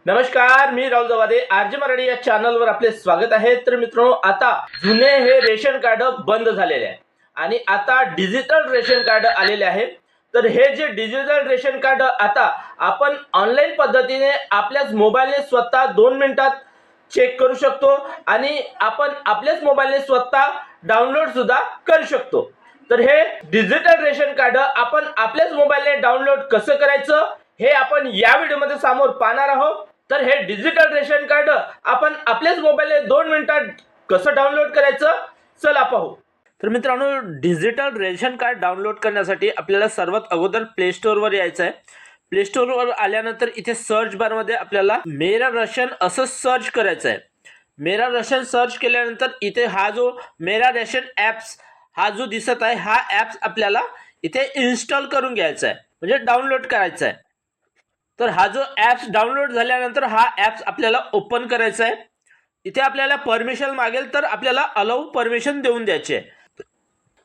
नमस्कार, मी राहुल जवादे आरजे मराठी या चॅनलवर आपले स्वागत आहे। तर मित्रांनो, आता जुने हे रेशन कार्ड बंद झालेले आहे आणि आता डिजिटल रेशन कार्ड आलेले आहे। तर हे जे डिजिटल रेशन कार्ड आता आपण ऑनलाईन पद्धतीने आपल्याच मोबाईलने स्वतः 2 मिनिटात चेक करू शकतो आणि आपण आपल्याच मोबाईलने स्वतः डाउनलोड सुद्धा करू शकतो। तर हे डिजिटल रेशन कार्ड आपण आपल्याच मोबाईलने डाउनलोड कसं करायचं हे आपण या व्हिडिओमध्ये समोर पाहणार आहोत। तर हे डिजिटल रेशन कार्ड आपण आपल्याच मोबाईलने 2 मिनिटात कसं डाउनलोड करायचं चला पाहू। तर मित्रांनो, डिजिटल रेशन कार्ड डाउनलोड करण्यासाठी आपल्याला सर्वात अगोदर प्ले स्टोअर वर यायचं आहे। प्ले स्टोअर वर आल्यानंतर इथे सर्च बार मध्ये आपल्याला मेरा रेशन असं सर्च करायचं आहे। मेरा रेशन सर्च केल्यानंतर इथे हा जो मेरा रेशन ॲप्स हा जो दिसत आहे हा ॲप्स आपल्याला इथे इन्स्टॉल करून घ्यायचा आहे, म्हणजे डाउनलोड करायचा आहे। तर हा जो ॲप्स डाउनलोड झाल्यानंतर हा ॲप्स आपल्याला ओपन करायचा आहे। इथे आपल्याला परमिशन मागेल तर आपल्याला अलाउ परमिशन देऊन द्यायची आहे।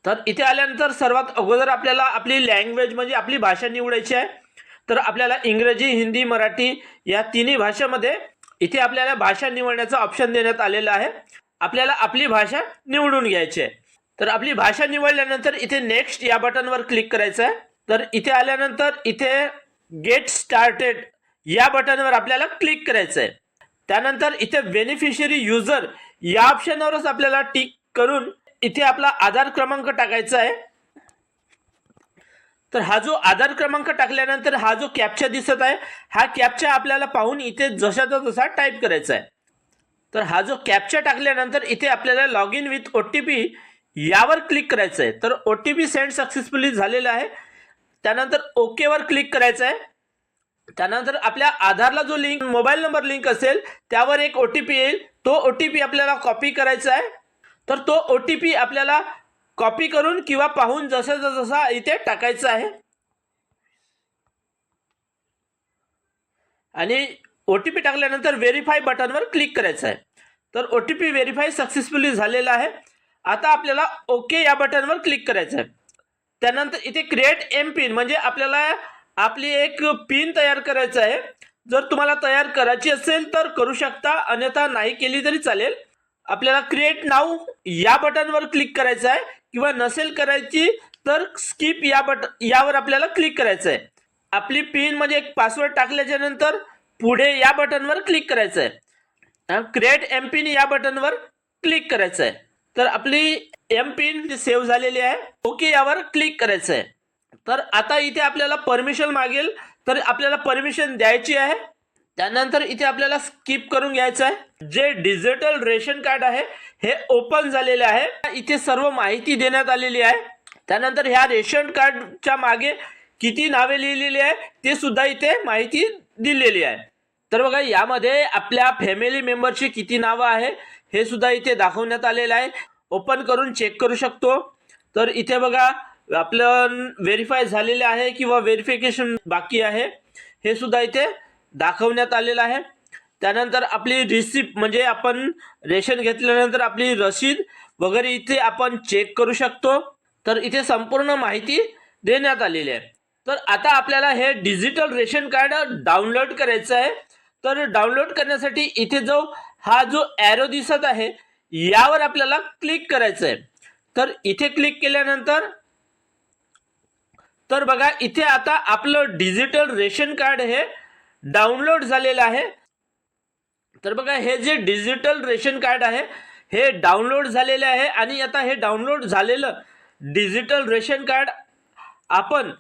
तर इथे आल्यानंतर सर्वात अगोदर आपल्याला आपली लँग्वेज म्हणजे आपली भाषा निवडायची आहे। तर आपल्याला इंग्रजी, हिंदी, मराठी या तिन्ही भाषेमध्ये इथे आपल्याला भाषा निवडण्याचा ऑप्शन देण्यात आलेला आहे। आपल्याला आपली भाषा निवडून घ्यायची आहे। तर आपली भाषा निवडल्यानंतर इथे नेक्स्ट या बटनवर क्लिक करायचं आहे। तर इथे आल्यानंतर इथे गेट स्टार्टेड या बटनवर आपल्याला क्लिक करायचं आहे। त्यानंतर इथे बेनिफिशियरी युजर या ऑप्शनवरच आपल्याला टिक करून इथे आपला आधार क्रमांक टाकायचा आहे। तर हा जो आधार क्रमांक टाकल्यानंतर हा जो कॅप्चा दिसत आहे हा कॅप्चा आपल्याला पाहून इथे जशाचा तसा टाईप करायचा आहे। तर हा जो कॅप्चा टाकल्यानंतर इथे आपल्याला लॉग इन विथ OTP यावर क्लिक करायचं आहे। तर OTP सेंड सक्सेसफुली झालेला आहे। त्यानंतर ओके वर क्लिक करायचं आहे। त्यानंतर आपल्या आधारला जो लिंक मोबाईल नंबर लिंक असेल त्यावर एक OTP येईल, तो OTP आपल्याला कॉपी करायचा आहे। तर तो OTP आपल्याला कॉपी करून किंवा पाहून जसा इथे टाकायचा आहे आणि OTP टाकल्यानंतर व्हेरीफाय बटनवर क्लिक करायचं आहे। तर OTP व्हेरीफाय सक्सेसफुली झालेला आहे। आता आपल्याला ओके या बटनवर क्लिक करायचं आहे। त्यानंतर इथे क्रिएट एम पिन म्हणजे आपल्याला आपली एक पिन तयार करायचं आहे। जर तुम्हाला तयार करायची असेल तर करू शकता, अन्यथा नाही केली तरी चालेल। आपल्याला क्रिएट नाऊ या बटनवर क्लिक करायचं आहे किंवा नसेल करायची तर स्किप यावर आपल्याला क्लिक करायचं आहे। आपली पिन म्हणजे एक पासवर्ड टाकल्याच्या नंतर पुढे या बटनवर क्लिक करायचं आहे। क्रिएट एम पिन या बटनवर क्लिक करायचं आहे। तर आपली एम पिन सेव्ह झालेली आहे। ओके यावर क्लिक करायचं आहे। तर आता इथे आपल्याला परमिशन मागेल तर आपल्याला परमिशन द्यायची आहे। त्यानंतर इथे आपल्याला स्किप करून घ्यायचं आहे। जे डिजिटल रेशन कार्ड आहे हे ओपन झालेले आहे। इथे सर्व माहिती देण्यात आलेली आहे। त्यानंतर ह्या रेशन कार्डच्या मागे किती नावे लिहिलेली आहे ते सुद्धा इथे माहिती दिलेली आहे। तर बघा, यामध्ये आपल्या फॅमिली मेंबरची किती नावं आहे हे सुद्धा इथे दाखवण्यात आलेलं आहे। ओपन करून चेक करू शकतो। तर इथे बघा, आपलं व्हेरीफाय झालेले आहे किंवा व्हेरिफिकेशन बाकी आहे हे सुद्धा इथे दाखवण्यात आलेलं आहे। त्यानंतर आपली रिसिप्ट म्हणजे आपण रेशन घेतल्यानंतर आपली रसीद वगैरे इथे आपण चेक करू शकतो। तर इथे संपूर्ण माहिती देण्यात आलेली आहे। तर आता आपल्याला हे डिजिटल रेशन कार्ड डाउनलोड करायचं आहे। तर डाउनलोड करण्यासाठी इथे हा जो ॲरो दिसत आहे यावर आपल्याला क्लिक करायचं आहे। तर इथे क्लिक केल्यानंतर तर बघा, इथे आता आपलं डिजिटल रेशन कार्ड हे डाउनलोड झालेलं आहे। तर बघा, हे जे डिजिटल रेशन कार्ड आहे हे डाउनलोड झालेले आहे आणि आता हे डाउनलोड झालेलं डिजिटल रेशन कार्ड आपण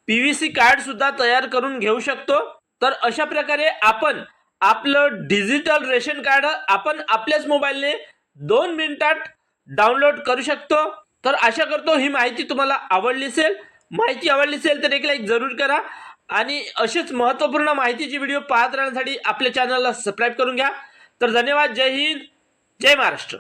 PVC कार्ड सुद्धा तयार करून घेऊ शकतो। तर अशा प्रकारे आपण आपलं डिजिटल रेशन कार्ड आपण आपल्याच मोबाईलने 2 मिनिटात डाउनलोड करू शकतो। तर आशा करतो ही माहिती तुम्हाला आवडली असेल। माहिती आवडली असेल तर एक लाईक जरूर करा आणि अशीच महत्त्वपूर्ण माहितीची व्हिडिओ पाहत राहण्यासाठी आपल्या चॅनलला सबस्क्राईब करून घ्या। तर धन्यवाद। जय हिंद, जय महाराष्ट्र।